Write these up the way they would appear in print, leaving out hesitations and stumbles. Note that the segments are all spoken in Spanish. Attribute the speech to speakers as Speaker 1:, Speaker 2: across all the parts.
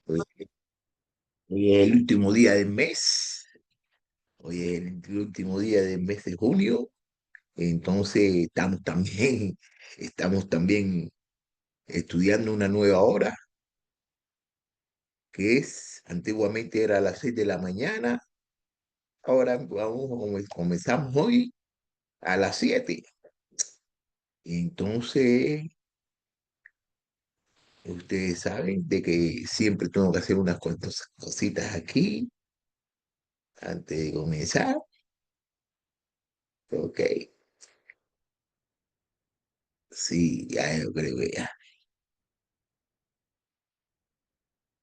Speaker 1: Hoy, hoy es el último día del mes, hoy es el último día del mes de junio, entonces estamos también estudiando una nueva hora, que es, antiguamente era a las 6 de la mañana, ahora comenzamos hoy a las 7. Entonces, ustedes saben de que siempre tengo que hacer unas cuantas cositas aquí antes de comenzar. Ok, sí, ya yo creo que ya.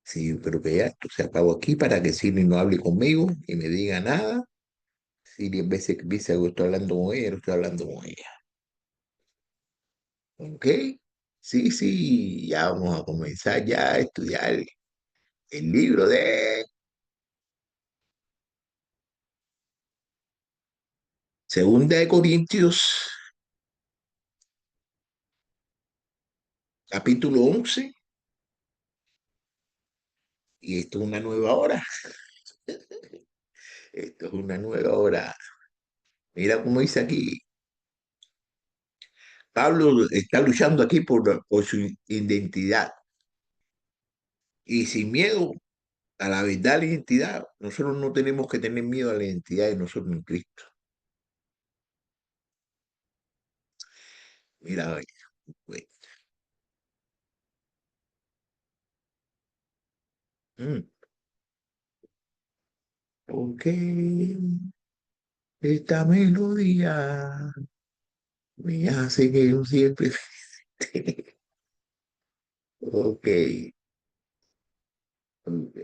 Speaker 1: Sí, pero que ya esto se acabó aquí para que Siri no hable conmigo y me diga nada. Siri en vez de que piense que estoy hablando con ella, no estoy hablando con ella. ¿Ok? Sí, sí, ya vamos a comenzar ya a estudiar el libro de Segunda de Corintios, capítulo 11, y esto es una nueva hora. Esto es una nueva hora. Mira cómo dice aquí. Pablo está luchando aquí por su identidad y sin miedo a la verdad, la identidad. Nosotros no tenemos que tener miedo a la identidad de nosotros en Cristo. Mira, pues, mm, porque esta melodía me hace que yo siempre esté. Ok, ok.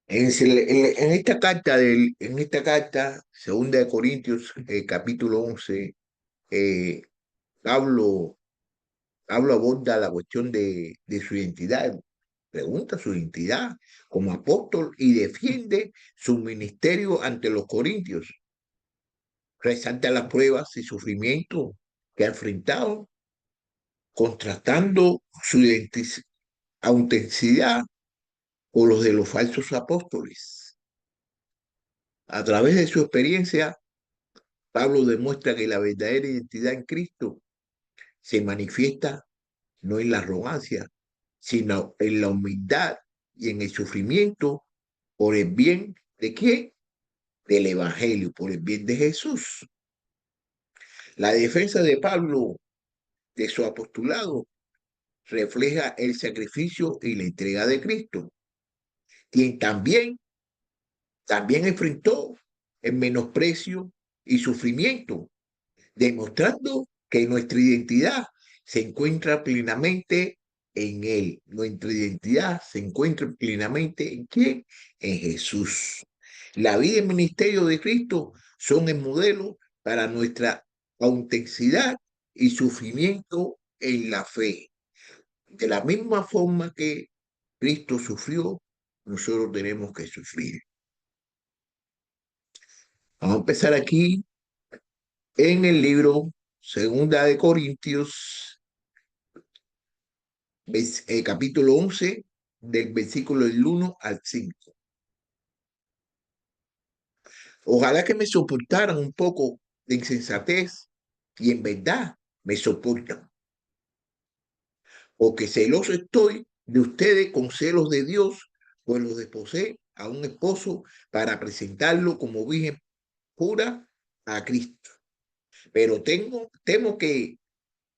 Speaker 1: En esta carta, segunda de Corintios, capítulo 11, eh, Pablo, Pablo aborda la cuestión de su identidad, pregunta su identidad como apóstol y defiende su ministerio ante los corintios. Resalta las pruebas y sufrimientos que ha enfrentado, contrastando su autenticidad con los de los falsos apóstoles. A través de su experiencia, Pablo demuestra que la verdadera identidad en Cristo se manifiesta no en la arrogancia, sino en la humildad y en el sufrimiento por el bien de quién? Del Evangelio, por el bien de Jesús. La defensa de Pablo de su apostolado refleja el sacrificio y la entrega de Cristo, quien también enfrentó el menosprecio y sufrimiento, demostrando que nuestra identidad se encuentra plenamente en Él. Nuestra identidad se encuentra plenamente en quién? En Jesús. La vida y el ministerio de Cristo son el modelo para nuestra autenticidad y sufrimiento en la fe. De la misma forma que Cristo sufrió, nosotros tenemos que sufrir. Vamos a empezar aquí en el libro Segunda de Corintios, capítulo 11, del versículo del 1 al 5. Ojalá que me soportaran un poco de insensatez y en verdad me soportan, porque celoso estoy de ustedes con celos de Dios, pues los desposé a un esposo para presentarlo como virgen pura a Cristo. Pero temo que,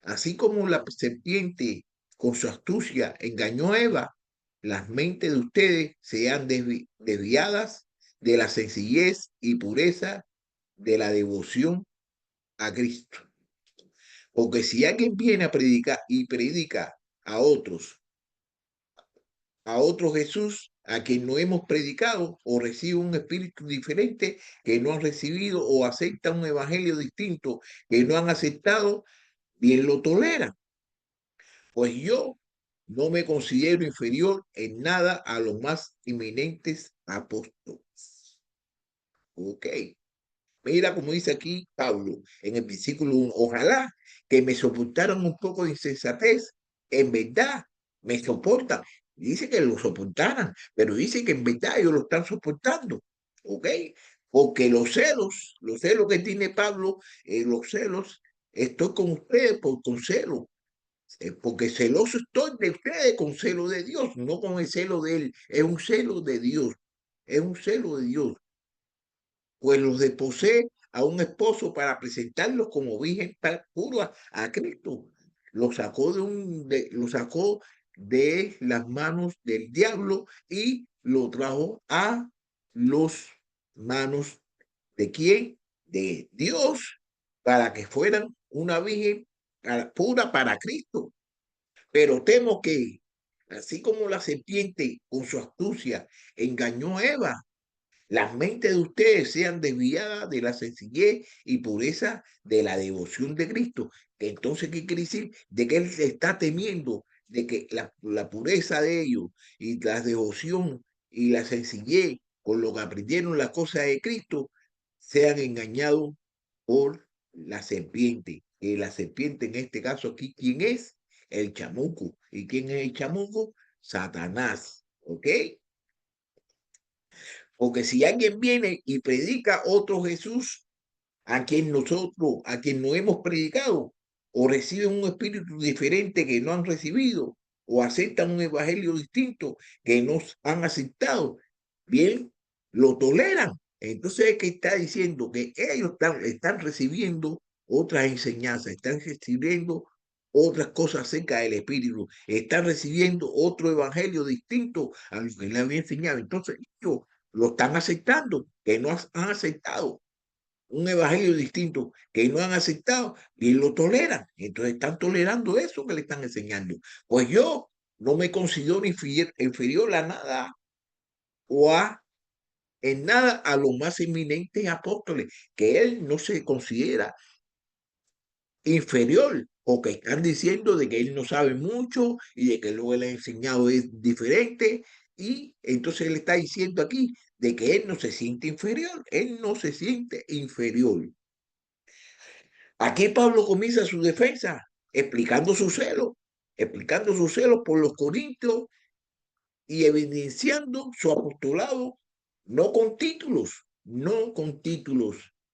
Speaker 1: así como la serpiente con su astucia engañó a Eva, las mentes de ustedes sean desviadas de la sencillez y pureza de la devoción a Cristo. Porque si alguien viene a predicar y predica a otros, a otro Jesús, a quien no hemos predicado, o recibe un espíritu diferente que no han recibido, o acepta un evangelio distinto que no han aceptado, bien lo tolera. Pues yo no me considero inferior en nada a los más eminentes apóstoles. Ok. Mira como dice aquí Pablo en el versículo 1, ojalá que me soportaran un poco de insensatez, en verdad me soportan. Dice que lo soportaran, pero dice que en verdad ellos lo están soportando, ¿ok? Porque los celos que tiene Pablo, los celos, estoy con ustedes por con celo, porque celoso estoy de ustedes con celo de Dios, no con el celo de él, es un celo de Dios, es un celo de Dios, pues los desposee a un esposo para presentarlos como virgen pura a Cristo. Lo sacó de las manos del diablo y lo trajo a las manos de quién, de Dios, para que fueran una virgen pura para Cristo. Pero temo que, así como la serpiente con su astucia engañó a Eva, las mentes de ustedes sean desviadas de la sencillez y pureza de la devoción de Cristo. Entonces, ¿qué quiere decir? De que Él está temiendo de que la pureza de ellos y la devoción y la sencillez con lo que aprendieron las cosas de Cristo sean engañados por la serpiente. Que la serpiente en este caso aquí, ¿quién es? El chamuco. ¿Y quién es el chamuco? Satanás. ¿Ok? Porque si alguien viene y predica otro Jesús a quien no hemos predicado, o reciben un espíritu diferente que no han recibido, o aceptan un evangelio distinto que no han aceptado, bien, lo toleran. Entonces, ¿qué está diciendo? Que ellos están recibiendo otras enseñanzas, están recibiendo otras cosas acerca del espíritu, están recibiendo otro evangelio distinto a lo que le había enseñado. Entonces, ellos lo están aceptando, que no han aceptado un evangelio distinto que no han aceptado y lo toleran. Entonces están tolerando eso que le están enseñando. Pues yo no me considero inferior a nada o a en nada a los más eminentes apóstoles, que él no se considera inferior, porque están diciendo de que él no sabe mucho y de que lo que le ha enseñado es diferente. Y entonces él está diciendo aquí de que él no se siente inferior, él no se siente inferior. Aquí Pablo comienza su defensa explicando su celo por los corintios y evidenciando su apostolado, no con títulos,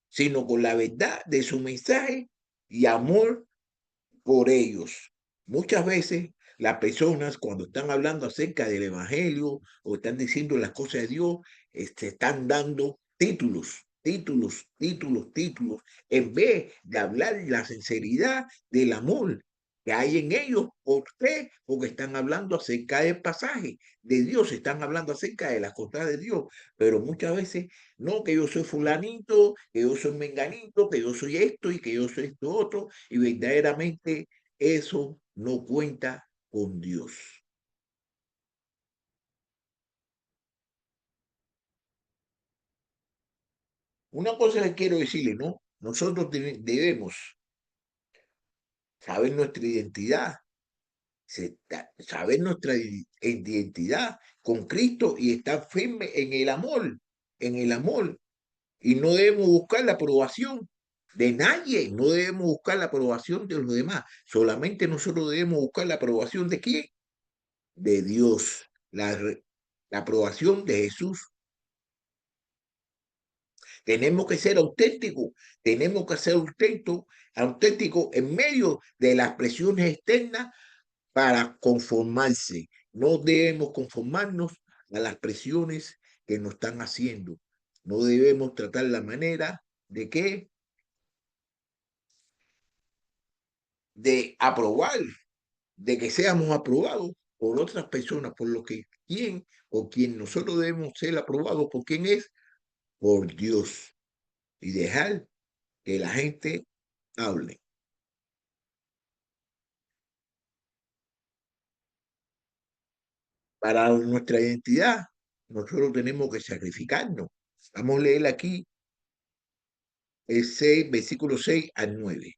Speaker 1: sino con la verdad de su mensaje y amor por ellos. Muchas veces las personas cuando están hablando acerca del evangelio o están diciendo las cosas de Dios, se están dando títulos, en vez de hablar la sinceridad del amor que hay en ellos. ¿Por qué? Porque están hablando acerca del pasaje de Dios, están hablando acerca de las cosas de Dios, pero muchas veces, no, que yo soy fulanito, que yo soy menganito, que yo soy esto y que yo soy esto otro, y verdaderamente eso no cuenta con Dios. Una cosa que quiero decirle, ¿no? Nosotros debemos saber nuestra identidad, saber nuestra identidad con Cristo y estar firme en el amor. Y no debemos buscar la aprobación de nadie, no debemos buscar la aprobación de los demás, solamente nosotros debemos buscar la aprobación de quién, de Dios, la aprobación de Jesús. Tenemos que ser auténticos, tenemos que ser auténticos en medio de las presiones externas para conformarse. No debemos conformarnos a las presiones que nos están haciendo. No debemos tratar la manera de que de aprobar, de que seamos aprobados por otras personas, por lo que quién o quien nosotros debemos ser aprobados por quién es, por Dios, y dejar que la gente hable. Para nuestra identidad, nosotros tenemos que sacrificarnos. Vamos a leer aquí el 6, versículo 6 al 9.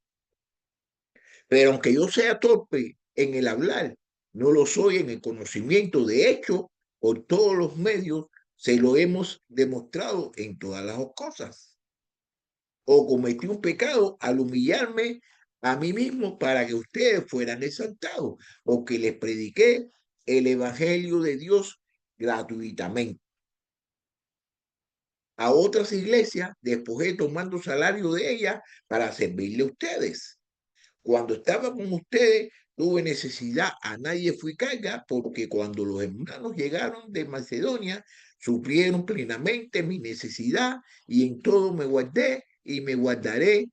Speaker 1: Pero aunque yo sea torpe en el hablar, no lo soy en el conocimiento. De hecho, por todos los medios se lo hemos demostrado en todas las cosas. o cometí un pecado al humillarme a mí mismo para que ustedes fueran exaltados, porque les prediqué el evangelio de Dios gratuitamente. A otras iglesias despojé tomando salario de ellas para servirle a ustedes. Cuando estaba con ustedes, tuve necesidad, a nadie fui carga, porque cuando los hermanos llegaron de Macedonia, suplieron plenamente mi necesidad y en todo me guardé y me guardaré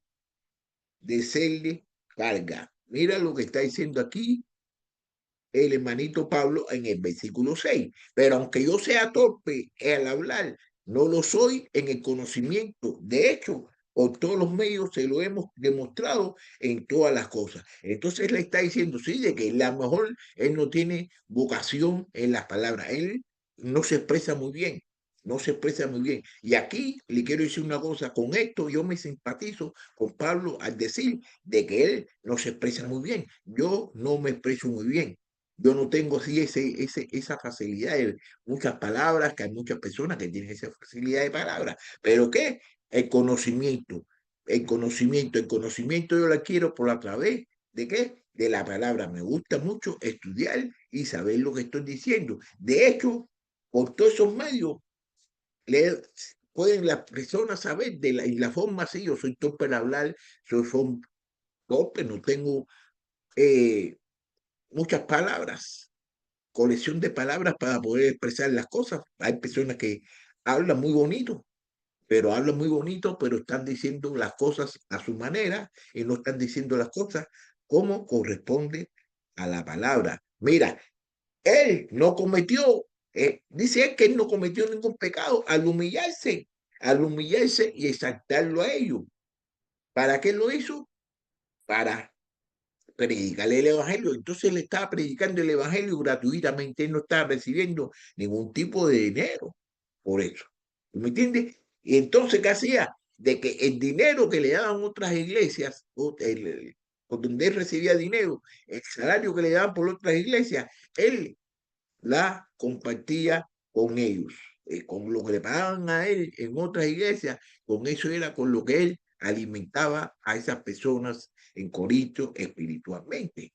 Speaker 1: de serle carga. Mira lo que está diciendo aquí el hermanito Pablo en el versículo 6. Pero aunque yo sea torpe al hablar, no lo soy en el conocimiento. De hecho, por todos los medios se lo hemos demostrado en todas las cosas. Entonces le está diciendo, sí, de que a lo mejor él no tiene vocación en las palabras. Él no se expresa muy bien. No se expresa muy bien. Y aquí le quiero decir una cosa, con esto yo me simpatizo con Pablo al decir de que él no se expresa muy bien. Yo no me expreso muy bien. Yo no tengo así esa facilidad de muchas palabras, que hay muchas personas que tienen esa facilidad de palabras. ¿Pero qué? El conocimiento. El conocimiento yo la quiero por a través de qué? De la palabra. Me gusta mucho estudiar y saber lo que estoy diciendo. De hecho, por todos esos medios le, pueden las personas saber y la forma así. Yo soy torpe para hablar, soy torpe, no tengo muchas palabras, colección de palabras para poder expresar las cosas. Hay personas que hablan muy bonito, pero están diciendo las cosas a su manera y no están diciendo las cosas como corresponde a la palabra. Mira, él no cometió, dice él que él no cometió ningún pecado al humillarse y exaltarlo a ellos. ¿Para qué lo hizo? Para predicarle el evangelio. Entonces le estaba predicando el evangelio gratuitamente, él no estaba recibiendo ningún tipo de dinero por eso. ¿Me entiendes? Y entonces, ¿qué hacía? De que el dinero que le daban otras iglesias, por donde él recibía dinero, el salario que le daban por otras iglesias, él la compartía con ellos, con lo que le pagaban a él en otras iglesias, con eso era con lo que él alimentaba a esas personas en Corinto espiritualmente.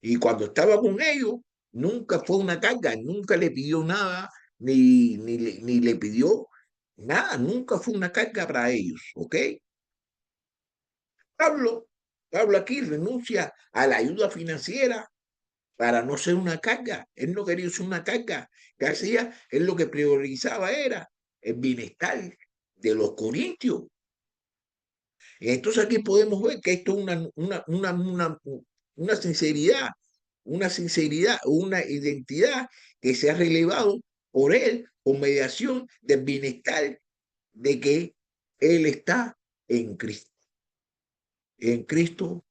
Speaker 1: Y cuando estaba con ellos, nunca fue una carga, nunca le pidió nada, ni le pidió nada, nunca fue una carga para ellos, ¿ok? Pablo, Pablo aquí renuncia a la ayuda financiera para no ser una carga. Él no quería ser una carga. ¿Qué hacía? Él lo que priorizaba era el bienestar de los corintios. Y entonces aquí podemos ver que esto es una sinceridad, una identidad que se ha relevado por él con mediación del bienestar de que él está en Cristo. En Cristo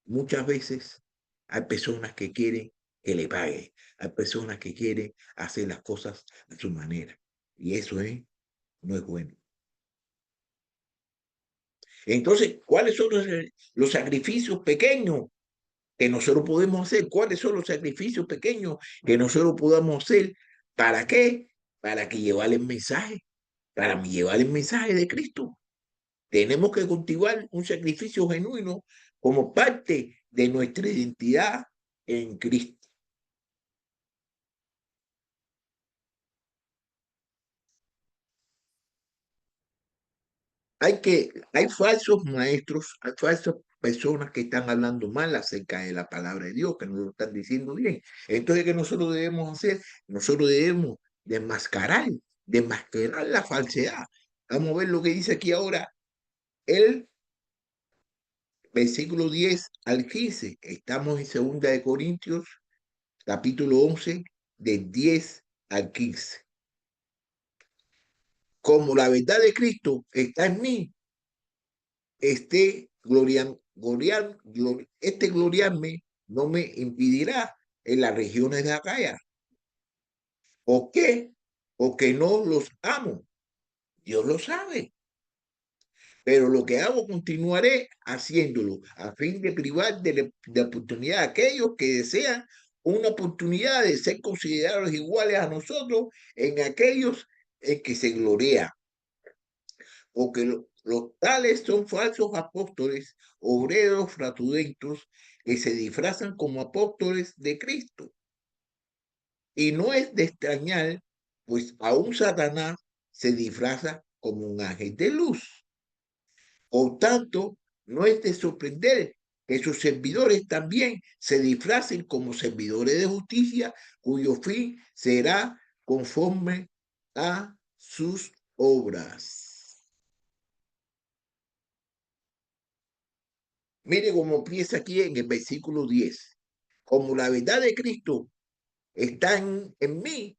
Speaker 1: muchas veces hay personas que quieren que le pague, hay personas que quieren hacer las cosas a su manera. Y eso no es bueno. Entonces, ¿cuáles son los sacrificios pequeños que nosotros podemos hacer? ¿Cuáles son los sacrificios pequeños que nosotros podamos hacer? ¿Para qué? Para que llevar el mensaje, para llevar el mensaje de Cristo. Tenemos que cultivar un sacrificio genuino como parte de nuestra identidad en Cristo. Hay falsos maestros, hay falsas personas que están hablando mal acerca de la palabra de Dios, que no lo están diciendo bien. Entonces, ¿qué nosotros debemos hacer? Nosotros debemos desmascarar la falsedad. Vamos a ver lo que dice aquí ahora el versículo 10 al 15. Estamos en segunda de Corintios, capítulo 11, de 10 al 15. Como la verdad de Cristo está en mí, este gloriarme no me impedirá en las regiones de Acaya. ¿Por qué? Porque no los amo. Dios lo sabe. Pero lo que hago continuaré haciéndolo a fin de privar de oportunidad a aquellos que desean una oportunidad de ser considerados iguales a nosotros en aquellos en que se gloria. Porque Los tales son falsos apóstoles, obreros fraudulentos, que se disfrazan como apóstoles de Cristo. Y no es de extrañar, pues aún Satanás se disfraza como un ángel de luz. Por tanto, no es de sorprender que sus servidores también se disfracen como servidores de justicia, cuyo fin será conforme a sus obras. Mire cómo empieza aquí en el versículo 10. Como la verdad de Cristo está en mí,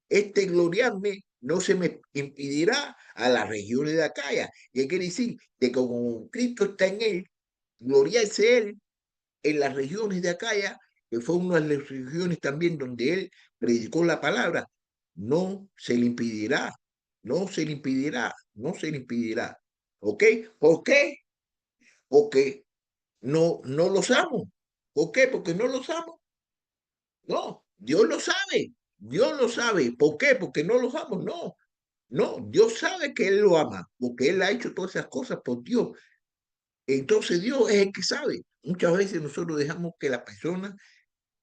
Speaker 1: este gloriarme no se me impedirá a las regiones de Acaya. ¿Qué quiere decir? De que como Cristo está en él, gloriarse él en las regiones de Acaya, que fue una de las regiones también donde él predicó la palabra, no se le impedirá, no se le impedirá, no se le impedirá. ¿Ok? ¿Por qué? Porque no los amo. ¿Por qué? Porque no los amo. No, Dios lo sabe. Dios lo sabe. ¿Por qué? Porque no los amo. No, no, Dios sabe que Él lo ama, porque Él ha hecho todas esas cosas por Dios. Entonces Dios es el que sabe. Muchas veces nosotros dejamos que las personas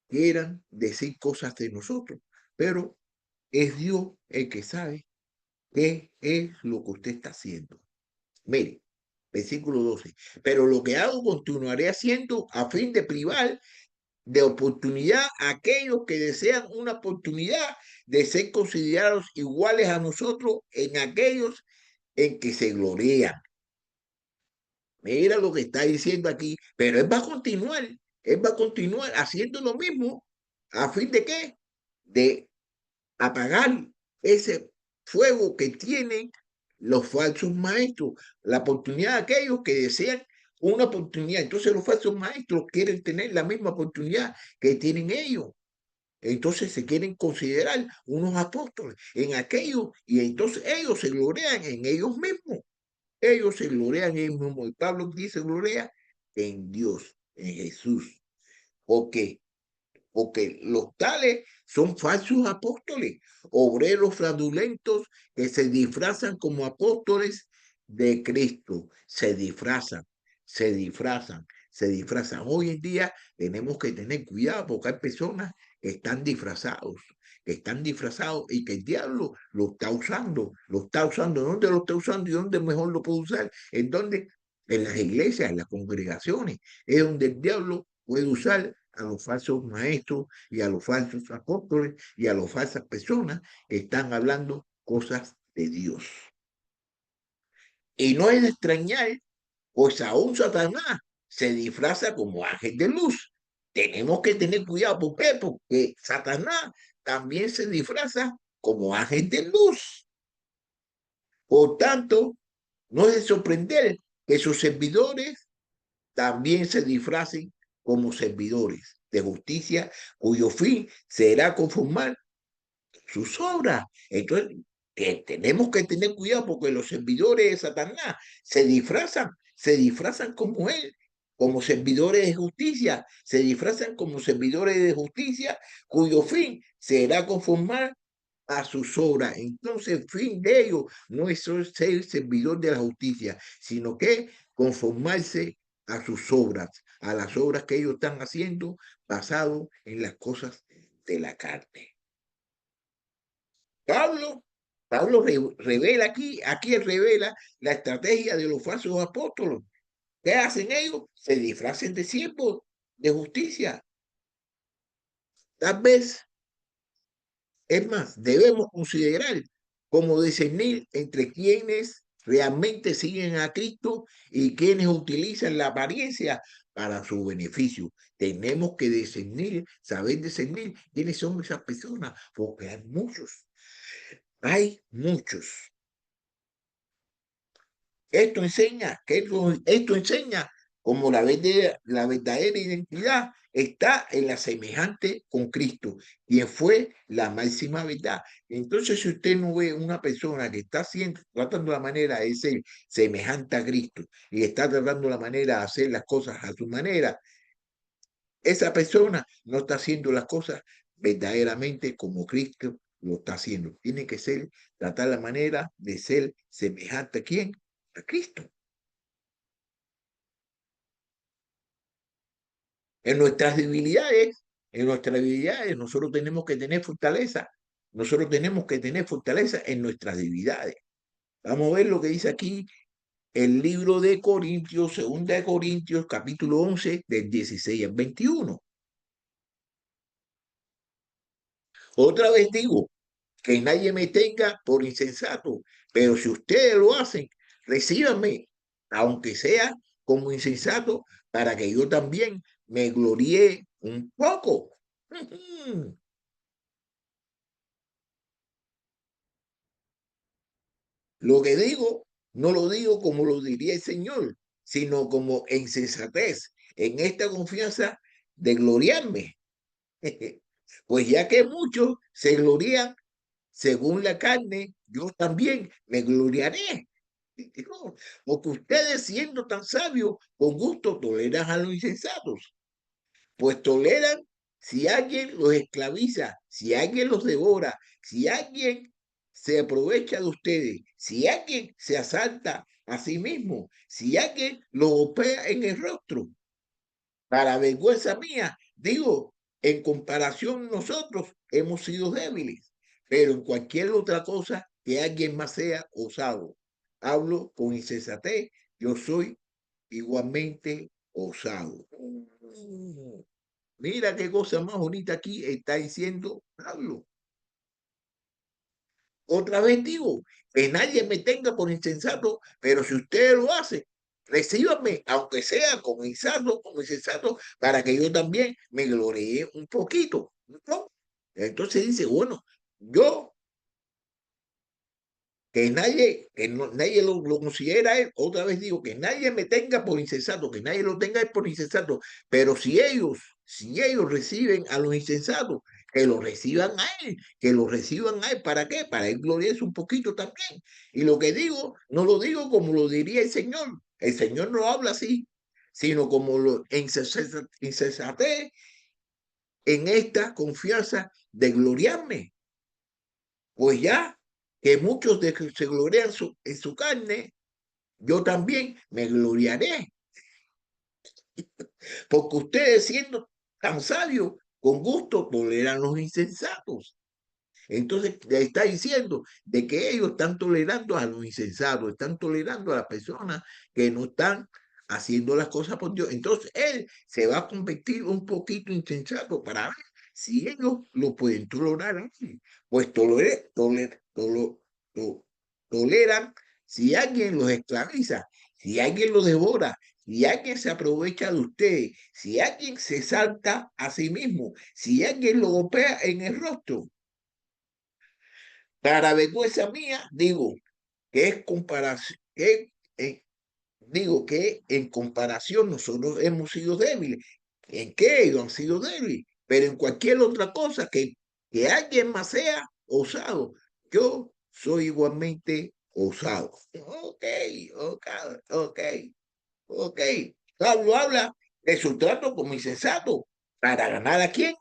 Speaker 1: quieran decir cosas de nosotros, pero es Dios el que sabe qué es lo que usted está haciendo. Mire, versículo 12. Pero lo que hago continuaré haciendo a fin de privar de oportunidad a aquellos que desean una oportunidad de ser considerados iguales a nosotros en aquellos en que se glorían. Mira lo que está diciendo aquí, pero él va a continuar haciendo lo mismo, ¿a fin de qué? De apagar ese fuego que tienen los falsos maestros, la oportunidad de aquellos que desean una oportunidad. Entonces los falsos maestros quieren tener la misma oportunidad que tienen ellos. Entonces se quieren considerar unos apóstoles en aquello y entonces ellos se glorian en ellos mismos. Ellos se glorian en ellos mismos. Y Pablo dice gloria en Dios, en Jesús. Porque porque los tales son falsos apóstoles, obreros fraudulentos que se disfrazan como apóstoles de Cristo. Se disfrazan, se disfrazan, se disfrazan. Hoy en día tenemos que tener cuidado porque hay personas que están disfrazados y que el diablo lo está usando, lo está usando. ¿Dónde lo está usando y dónde mejor lo puede usar? ¿En dónde? En las iglesias, en las congregaciones. Es donde el diablo puede usar a los falsos maestros y a los falsos apóstoles y a las falsas personas que están hablando cosas de Dios. Y no es de extrañar, pues aún Satanás se disfraza como ángel de luz. Tenemos que tener cuidado. ¿Por qué? Porque Satanás también se disfraza como ángel de luz. Por tanto, no es de sorprender que sus servidores también se disfracen como servidores de justicia, cuyo fin será conformar sus obras. Entonces, tenemos que tener cuidado porque los servidores de Satanás se disfrazan como él, como servidores de justicia, se disfrazan como servidores de justicia, cuyo fin será conformar a sus obras. Entonces, el fin de ellos no es ser servidor de la justicia, sino que conformarse a sus obras, a las obras que ellos están haciendo basado en las cosas de la carne. Pablo, Pablo revela aquí él revela la estrategia de los falsos apóstoles. ¿Qué hacen ellos? Se disfracen de siervos de justicia. Tal vez es más, debemos considerar cómo discernir entre quienes realmente siguen a Cristo y quienes utilizan la apariencia para su beneficio. Tenemos que discernir, saber discernir quiénes son esas personas, porque hay muchos, hay muchos. Esto enseña como la verdadera identidad está en la semejante con Cristo, quien fue la máxima verdad. Entonces, si usted no ve una persona que está haciendo, tratando la manera de ser semejante a Cristo y está tratando la manera de hacer las cosas a su manera, esa persona no está haciendo las cosas verdaderamente como Cristo lo está haciendo. Tiene que ser, tratar la manera de ser semejante a quién, a Cristo. En nuestras debilidades, en nuestras debilidades, nosotros tenemos que tener fortaleza. Nosotros tenemos que tener fortaleza en nuestras debilidades. Vamos a ver lo que dice aquí el libro de Corintios, segunda de Corintios, capítulo 11, del 16 al 21. Otra vez digo, que nadie me tenga por insensato, pero si ustedes lo hacen, recíbanme, aunque sea como insensato, para que yo también me gloríe un poco. Lo que digo, no lo digo como lo diría el Señor, sino como en sensatez, en esta confianza de gloriarme. Pues ya que muchos se glorían según la carne, yo también me gloriaré. No, porque ustedes siendo tan sabios, con gusto toleran a los insensatos, pues toleran si alguien los esclaviza, si alguien los devora, si alguien se aprovecha de ustedes, si alguien se asalta a sí mismo, si alguien los golpea en el rostro. Para vergüenza mía, digo, en comparación nosotros hemos sido débiles, pero en cualquier otra cosa que alguien más sea osado. Hablo con insensatez, yo soy igualmente osado. Mira qué cosa más bonita aquí está diciendo Pablo. Otra vez digo, que nadie me tenga por insensato, pero si ustedes lo hacen, recíbanme, aunque sea como insensato, para que yo también me gloree un poquito, ¿no? Entonces dice, bueno, yo que nadie, nadie lo considera a él, otra vez digo, que nadie me tenga por insensato, que nadie lo tenga por insensato, pero si ellos reciben a los insensatos, que lo reciban a él, que lo reciban a él, ¿para qué? Para él gloriarse un poquito también. Y lo que digo, no lo digo como lo diría el Señor no habla así, sino como lo insensatez en esta confianza de gloriarme. Pues ya que muchos de que se glorian en su carne, yo también me gloriaré, porque ustedes siendo tan sabios, con gusto toleran los insensatos. Entonces le está diciendo de que ellos están tolerando a los insensatos, están tolerando a las personas que no están haciendo las cosas por Dios. Entonces él se va a convertir un poquito insensato para ver si ellos lo pueden tolerar así. Pues toleran si alguien los esclaviza, si alguien los devora, si alguien se aprovecha de ustedes, si alguien se salta a sí mismo, si alguien lo golpea en el rostro. Para vergüenza mía, digo que es comparación, digo que en comparación nosotros hemos sido débiles. ¿En qué ellos han sido débiles? Pero en cualquier otra cosa que alguien más sea osado, yo soy igualmente osado. Ok, ok, ok, ok. Pablo habla de su trato como insensato. ¿Para ganar a quién?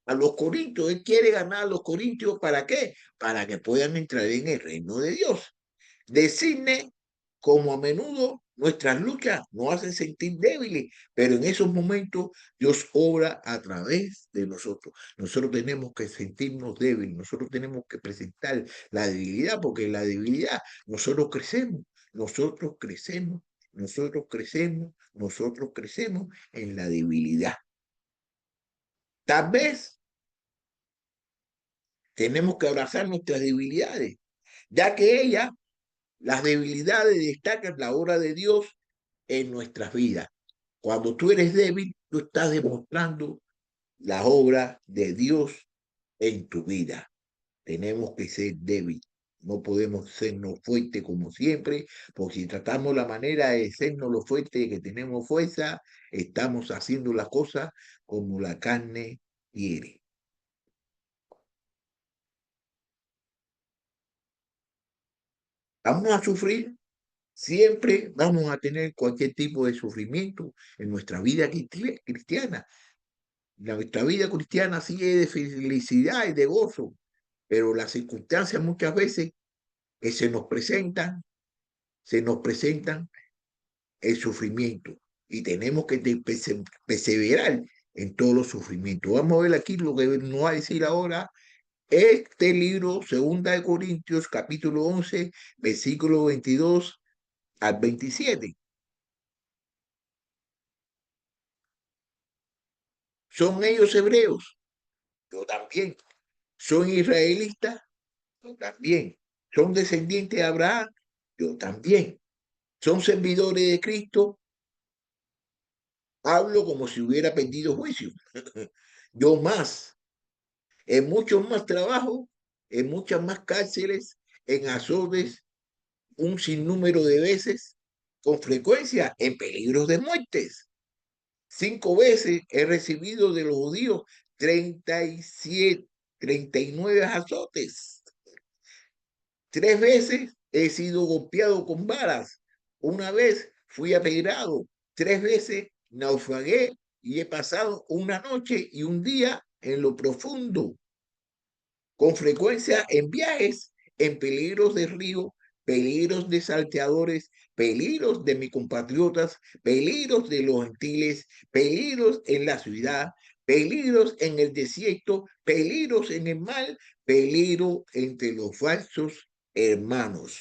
Speaker 1: A los corintios. Él quiere ganar a los corintios. ¿Para qué? Para que puedan entrar en el reino de Dios. Decirle como a menudo nuestras luchas nos hacen sentir débiles, pero en esos momentos Dios obra a través de nosotros. Nosotros tenemos que sentirnos débiles, nosotros tenemos que presentar la debilidad, porque en la debilidad nosotros crecemos, nosotros crecemos, nosotros crecemos, nosotros crecemos en la debilidad. Tal vez tenemos que abrazar nuestras debilidades, ya que las debilidades destacan la obra de Dios en nuestras vidas. Cuando tú eres débil, tú estás demostrando la obra de Dios en tu vida. Tenemos que ser débiles. No podemos sernos fuertes como siempre, porque si tratamos la manera de sernos lo fuerte que tenemos fuerza, estamos haciendo las cosas como la carne quiere. Vamos a sufrir, siempre vamos a tener cualquier tipo de sufrimiento en nuestra vida cristiana. Nuestra vida cristiana sí es de felicidad y de gozo, pero las circunstancias muchas veces que se nos presentan se nos presentan el sufrimiento y tenemos que perseverar en todos los sufrimientos. Vamos a ver aquí lo que nos va a decir ahora este libro, Segunda de Corintios, capítulo 11, versículo 22 al 27. ¿Son ellos hebreos? Yo también. ¿Son israelitas? Yo también. ¿Son descendientes de Abraham? Yo también. ¿Son servidores de Cristo? Hablo como si hubiera perdido juicio. Yo más, en mucho más trabajo, en muchas más cárceles, en azotes, un sinnúmero de veces, con frecuencia, en peligros de muertes. 5 veces he recibido de los judíos 37, 39 azotes. 3 veces he sido golpeado con varas. Una vez fui apedreado. 3 veces naufragué y he pasado una noche y un día en lo profundo. Con frecuencia en viajes, en peligros de río, peligros de salteadores, peligros de mis compatriotas, peligros de los gentiles, peligros en la ciudad, peligros en el desierto, peligros en el mar, peligro entre los falsos hermanos.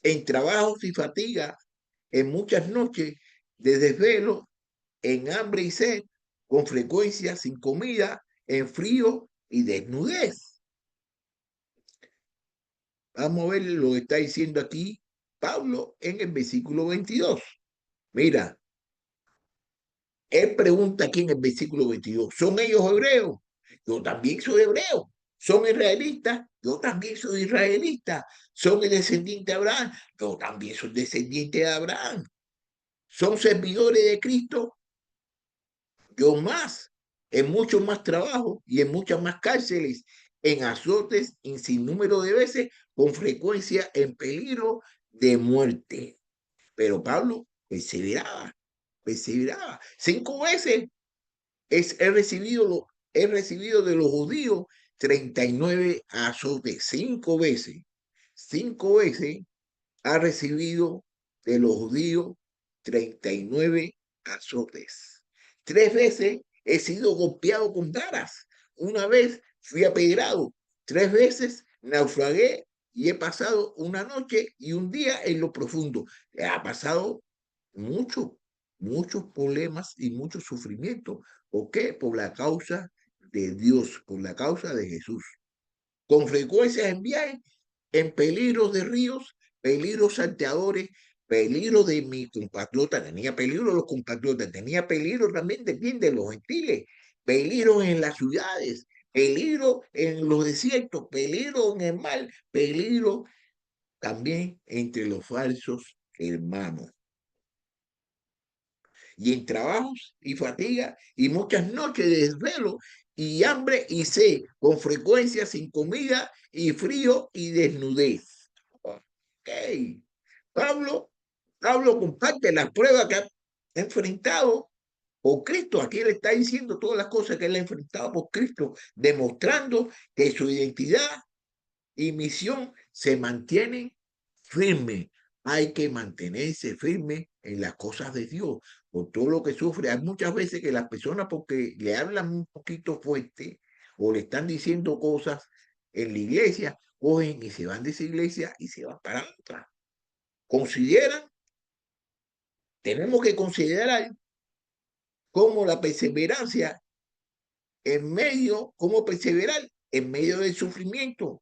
Speaker 1: En trabajos y fatiga, en muchas noches de desvelo, en hambre y sed, con frecuencia sin comida, en frío y desnudez. Vamos a ver lo que está diciendo aquí Pablo en el versículo 22. Mira, él pregunta aquí en el versículo 22, ¿son ellos hebreos? Yo también soy hebreo. ¿Son israelitas? Yo también soy israelita. ¿Son el descendiente de Abraham? Yo también soy descendiente de Abraham. ¿Son servidores de Cristo? Yo más, en mucho más trabajo y en muchas más cárceles, en azotes en sin número de veces, con frecuencia en peligro de muerte. Pero Pablo perseveraba, perseveraba. 5 veces he recibido de los judíos 39 azotes. 5 veces. 5 veces ha recibido de los judíos 39 azotes. 3 veces he sido golpeado con varas. Una vez fui apedreado. 3 veces naufragué y he pasado una noche y un día en lo profundo. Ha pasado mucho, muchos problemas y mucho sufrimiento. ¿Por qué? Por la causa de Dios, por la causa de Jesús. Con frecuencia en viajes, en peligros de ríos, peligros salteadores, peligro de mi compatriota, tenía peligro de los compatriotas, tenía peligro también de bien de los gentiles, peligro en las ciudades, peligro en los desiertos, peligro en el mar, peligro también entre los falsos hermanos. Y en trabajos y fatiga y muchas noches de desvelo y hambre y sed, con frecuencia sin comida y frío y desnudez. Ok. Pablo, Pablo comparte las pruebas que ha enfrentado por Cristo. Aquí él está diciendo todas las cosas que él ha enfrentado por Cristo, demostrando que su identidad y misión se mantienen firmes. Hay que mantenerse firme en las cosas de Dios, por todo lo que sufre. Hay muchas veces que las personas, porque le hablan un poquito fuerte o le están diciendo cosas en la iglesia, cogen y se van de esa iglesia y se van para otra. Consideran, tenemos que considerar cómo la perseverancia en medio, cómo perseverar en medio del sufrimiento.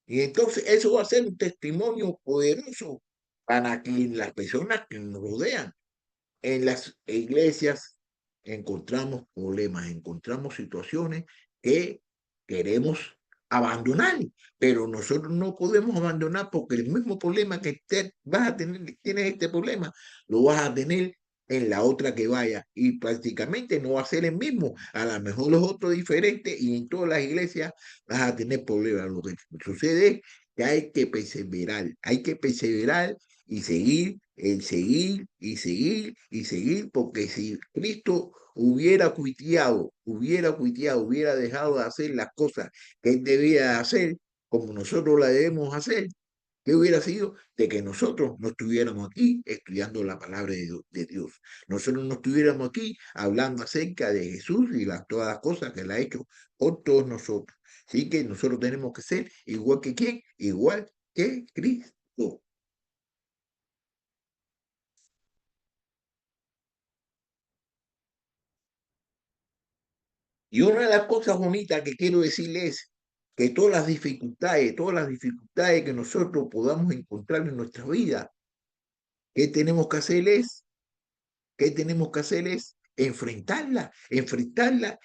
Speaker 1: Y entonces eso va a ser un testimonio poderoso para que las personas que nos rodean en las iglesias encontramos problemas, encontramos situaciones que queremos abandonar, pero nosotros no podemos abandonar porque el mismo problema que vas a tener, tienes este problema, lo vas a tener en la otra que vaya y prácticamente no va a ser el mismo, a lo mejor los otros diferentes y en todas las iglesias vas a tener problemas. Lo que sucede es que hay que perseverar y seguir, seguir y seguir y seguir, porque si Cristo hubiera dejado de hacer las cosas que él debía hacer, como nosotros las debemos hacer, ¿Qué hubiera sido de que nosotros no estuviéramos aquí estudiando la palabra de Dios? Nosotros no estuviéramos aquí hablando acerca de Jesús y todas las cosas que Él ha hecho por todos nosotros. Así que nosotros tenemos que ser igual que ¿quién? Igual que Cristo. Y una de las cosas bonitas que quiero decirles es que todas las dificultades que nosotros podamos encontrar en nuestra vida, ¿qué tenemos que hacer es ¿qué tenemos que hacer es enfrentarla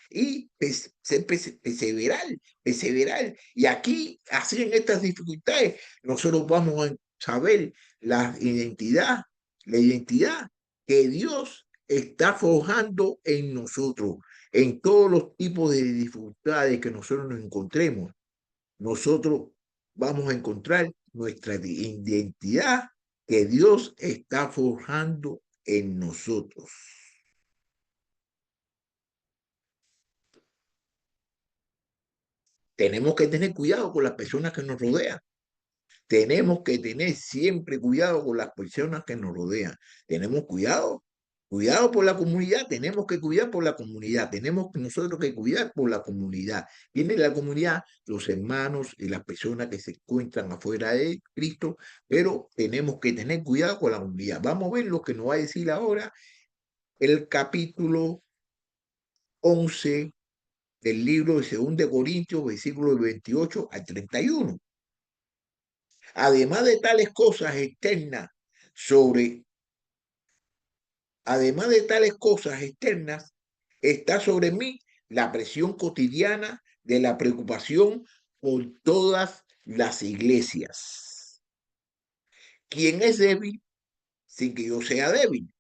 Speaker 1: y perseverar, perseverar. Y aquí, así en estas dificultades, nosotros vamos a saber la identidad que Dios está forjando en nosotros, en todos los tipos de dificultades que nosotros nos encontremos. Nosotros vamos a encontrar nuestra identidad que Dios está forjando en nosotros. Tenemos que tener cuidado con las personas que nos rodean. Tenemos que tener siempre cuidado con las personas que nos rodean. Tenemos cuidado, cuidado por la comunidad. Tenemos que cuidar por la comunidad. Tenemos nosotros que cuidar por la comunidad. Viene la comunidad, los hermanos y las personas que se encuentran afuera de Cristo, pero tenemos que tener cuidado con la comunidad. Vamos a ver lo que nos va a decir ahora el capítulo 11 del libro de 2 de Corintios, versículos 28 al 31. Además de tales cosas externas, sobre, además de tales cosas externas, está sobre mí la presión cotidiana de la preocupación por todas las iglesias. ¿Quién es débil sin que yo sea débil?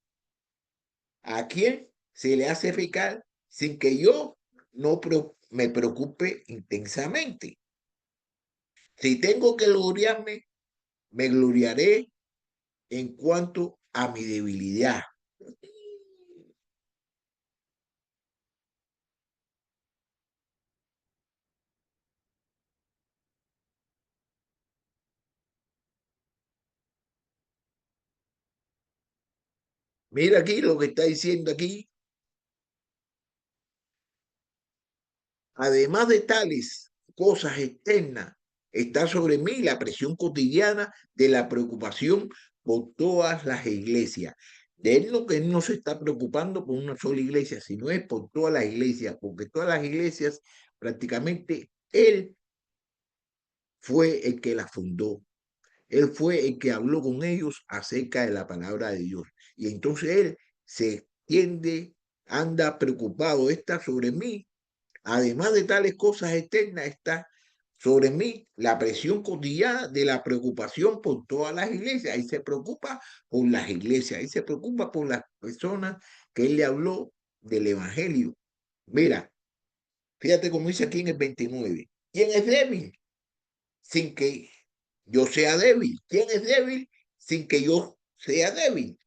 Speaker 1: ¿A quién se le hace pecar sin que yo no me preocupe intensamente? Si tengo que gloriarme, me gloriaré en cuanto a mi debilidad. Mira aquí lo que está diciendo aquí. Además de tales cosas externas, está sobre mí la presión cotidiana de la preocupación por todas las iglesias. De él lo que él no se está preocupando por una sola iglesia, sino es por todas las iglesias, porque todas las iglesias prácticamente él fue el que las fundó. Él fue el que habló con ellos acerca de la palabra de Dios. Y entonces él se tiende, anda preocupado, está sobre mí. Además de tales cosas externas, está sobre mí la presión cotidiana de la preocupación por todas las iglesias. Ahí se preocupa por las iglesias, ahí se preocupa por las personas que él le habló del evangelio. Mira, fíjate cómo dice aquí en el 29. ¿Quién es débil? Sin que yo sea débil. ¿Quién es débil sin que yo sea débil?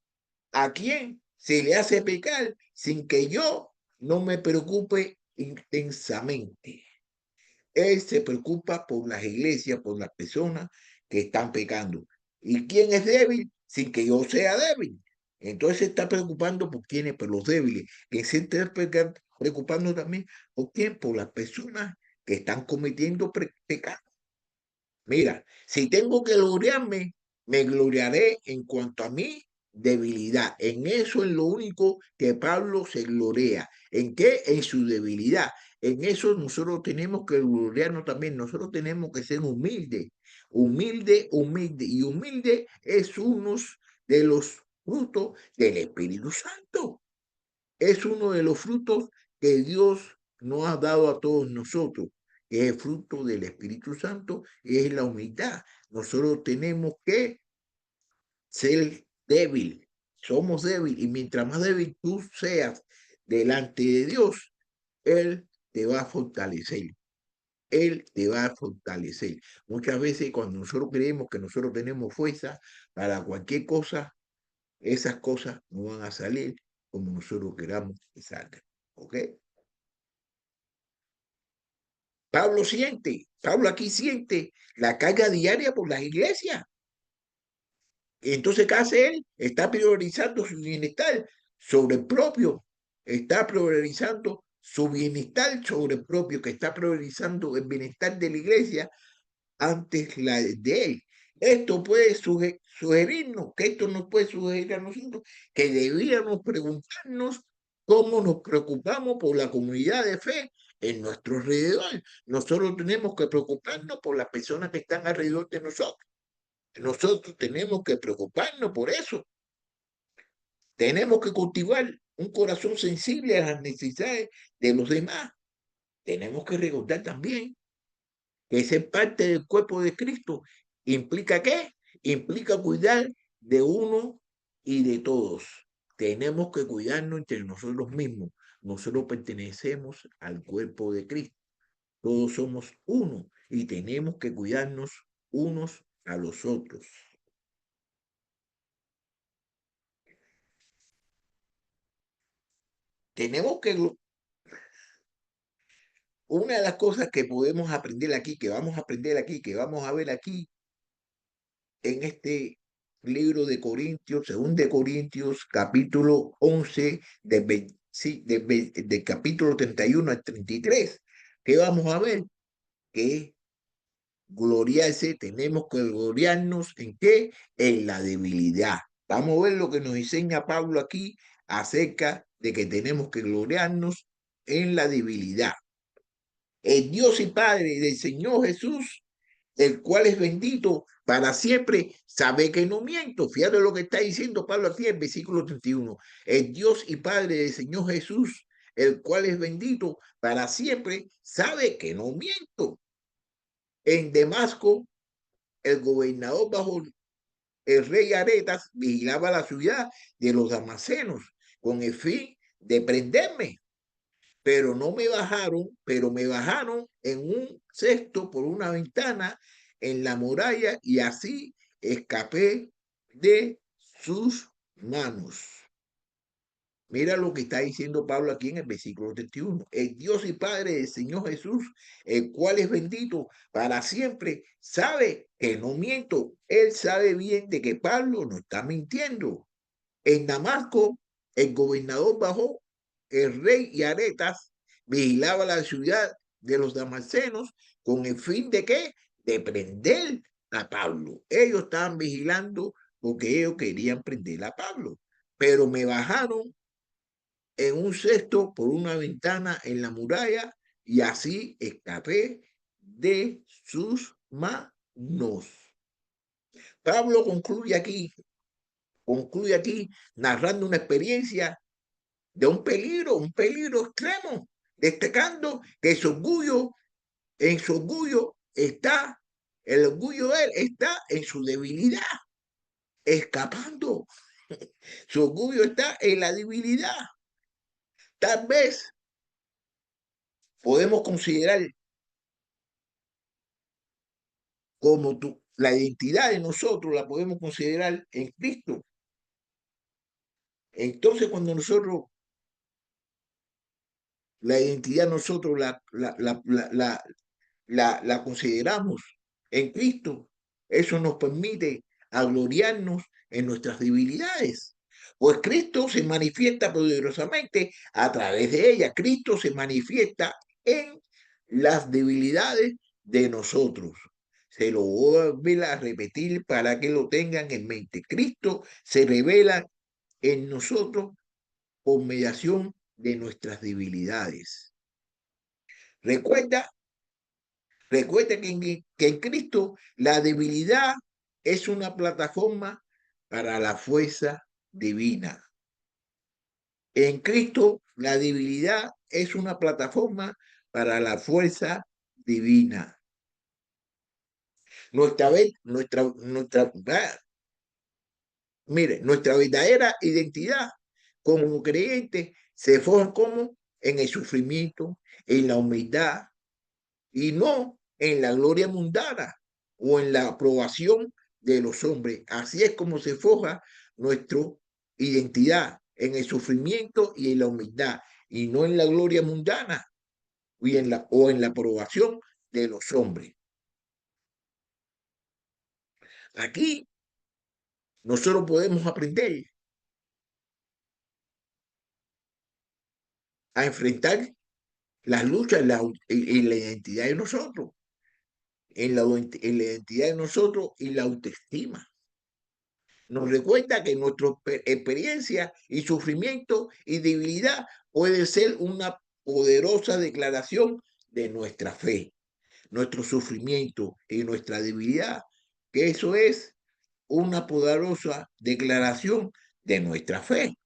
Speaker 1: ¿A quién se le hace pecar sin que yo no me preocupe intensamente? Él se preocupa por las iglesias, por las personas que están pecando. ¿Y quién es débil sin que yo sea débil? Entonces se está preocupando por quiénes, por los débiles. Que se está preocupando también por quién, por las personas que están cometiendo pecados. Mira, si tengo que gloriarme, me gloriaré en cuanto a mi debilidad. En eso es lo único que Pablo se glorea. ¿En qué? En su debilidad. En eso nosotros tenemos que gloriarnos también. Nosotros tenemos que ser humildes, humilde, humilde. Y humilde es uno de los frutos del Espíritu Santo. Es uno de los frutos que Dios nos ha dado a todos nosotros. Es el fruto del Espíritu Santo, es la humildad. Nosotros tenemos que ser débil. Somos débiles y mientras más débil tú seas delante de Dios, Él te va a fortalecer. Él te va a fortalecer. Muchas veces cuando nosotros creemos que nosotros tenemos fuerza para cualquier cosa, esas cosas no van a salir como nosotros queramos que salgan. ¿Ok? Pablo aquí siente la carga diaria por las iglesias. Entonces, ¿qué hace él? Está priorizando su bienestar sobre el propio. Está priorizando su bienestar sobre el propio, que está priorizando el bienestar de la iglesia antes la de él. Esto puede sugerirnos, que esto nos puede sugerir a nosotros, que deberíamos preguntarnos cómo nos preocupamos por la comunidad de fe en nuestro alrededor. Nosotros tenemos que preocuparnos por las personas que están alrededor de nosotros. Nosotros tenemos que preocuparnos por eso. Tenemos que cultivar un corazón sensible a las necesidades de los demás. Tenemos que recordar también que ser parte del cuerpo de Cristo implica ¿qué? Implica cuidar de uno y de todos. Tenemos que cuidarnos entre nosotros mismos. Nosotros pertenecemos al cuerpo de Cristo. Todos somos uno y tenemos que cuidarnos unos a los otros. Tenemos que una de las cosas que podemos aprender aquí, que vamos a aprender aquí, que vamos a ver aquí en este libro de Corintios, según de Corintios, capítulo 11, del capítulo 31 al 33, que vamos a ver que gloriarse, tenemos que gloriarnos en qué? En la debilidad. Vamos a ver lo que nos enseña Pablo aquí acerca de que tenemos que gloriarnos en la debilidad. El Dios y Padre del Señor Jesús, el cual es bendito para siempre, sabe que no miento. Fíjate lo que está diciendo Pablo aquí en el versículo 31. El Dios y Padre del Señor Jesús, el cual es bendito para siempre, sabe que no miento. En Damasco, el gobernador bajo el rey Aretas vigilaba la ciudad de los damascenos con el fin de prenderme, pero me bajaron en un cesto por una ventana en la muralla y así escapé de sus manos. Mira lo que está diciendo Pablo aquí en el versículo 31. El Dios y Padre del Señor Jesús, el cual es bendito para siempre, sabe que no miento. Él sabe bien de que Pablo no está mintiendo. En Damasco, el gobernador bajó, el rey y Aretas vigilaba la ciudad de los damascenos con el fin de qué? De prender a Pablo. Ellos estaban vigilando porque ellos querían prender a Pablo. Pero me bajaron en un cesto por una ventana en la muralla y así escapé de sus manos. Pablo concluye aquí narrando una experiencia de un peligro extremo, destacando que en su orgullo está, el orgullo de él está en su debilidad, escapando. Su orgullo está en la debilidad. Tal vez podemos considerar como la identidad de nosotros la podemos considerar en Cristo. Entonces, cuando nosotros, la identidad nosotros la consideramos en Cristo, eso nos permite gloriarnos en nuestras debilidades. Pues Cristo se manifiesta poderosamente a través de ella. Cristo se manifiesta en las debilidades de nosotros. Se lo voy a volver a repetir para que lo tengan en mente. Cristo se revela en nosotros por mediación de nuestras debilidades. Recuerda Recuerda que en Cristo la debilidad es una plataforma para la fuerza divina. En Cristo la debilidad es una plataforma para la fuerza divina. Nuestra verdadera identidad como creyente se forma como en el sufrimiento, en la humildad, y no en la gloria mundana o en la aprobación de los hombres. Así es como se forja nuestra identidad, en el sufrimiento y en la humildad, y no en la gloria mundana o en la aprobación de los hombres. Aquí nosotros podemos aprender a enfrentar las luchas en la identidad de nosotros, en la identidad de nosotros y la autoestima. Nos recuerda que nuestra experiencia y sufrimiento y debilidad puede ser una poderosa declaración de nuestra fe, nuestro sufrimiento y nuestra debilidad, que eso es una poderosa declaración de nuestra fe.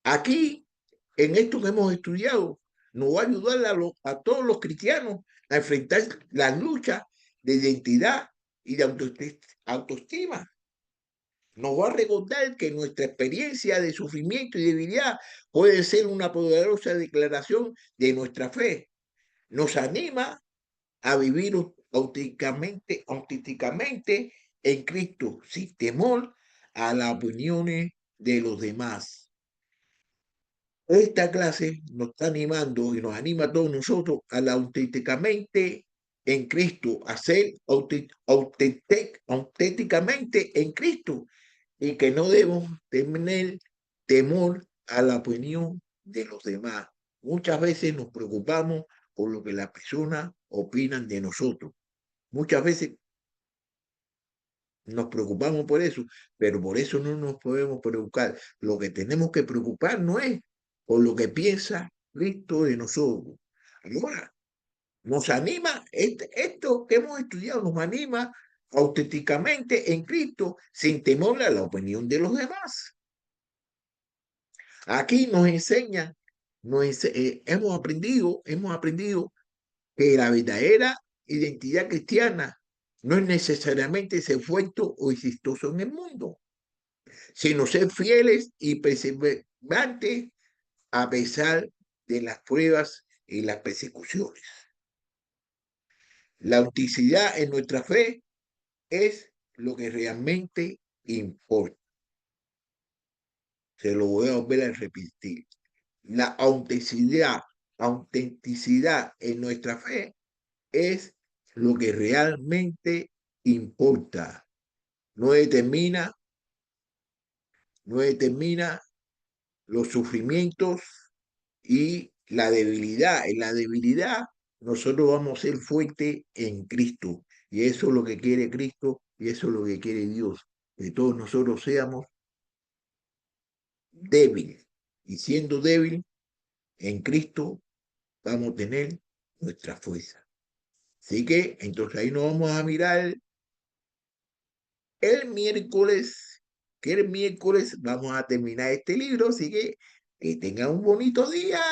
Speaker 1: Aquí, en esto que hemos estudiado, nos va a ayudar a todos los cristianos a enfrentar las luchas de identidad y de autoestima. Nos va a recordar que nuestra experiencia de sufrimiento y debilidad puede ser una poderosa declaración de nuestra fe. Nos anima a vivir auténticamente en Cristo, sin temor a las opiniones de los demás. Esta clase nos está animando y nos anima a todos nosotros a la auténticamente en Cristo, a ser auténticamente en Cristo y que no debemos tener temor a la opinión de los demás. Muchas veces nos preocupamos por lo que las personas opinan de nosotros. Muchas veces nos preocupamos por eso, pero por eso no nos podemos preocupar. Lo que tenemos que preocuparnos es por lo que piensa Cristo de nosotros. Ahora, nos anima, esto que hemos estudiado nos anima auténticamente en Cristo sin temor a la opinión de los demás. Aquí nos enseñan, hemos aprendido que la verdadera identidad cristiana no es necesariamente ser fuerte o exitoso en el mundo, sino ser fieles y perseverantes a pesar de las pruebas y las persecuciones. La autenticidad en nuestra fe es lo que realmente importa. Se lo voy a volver a repetir. La autenticidad en nuestra fe es lo que realmente importa. No determina, no determina los sufrimientos y la debilidad. En la debilidad nosotros vamos a ser fuertes en Cristo. Y eso es lo que quiere Cristo y eso es lo que quiere Dios. Que todos nosotros seamos débiles. Y siendo débil en Cristo vamos a tener nuestra fuerza. Así que entonces ahí nos vamos a mirar el miércoles, que el miércoles vamos a terminar este libro, así que tengan un bonito día.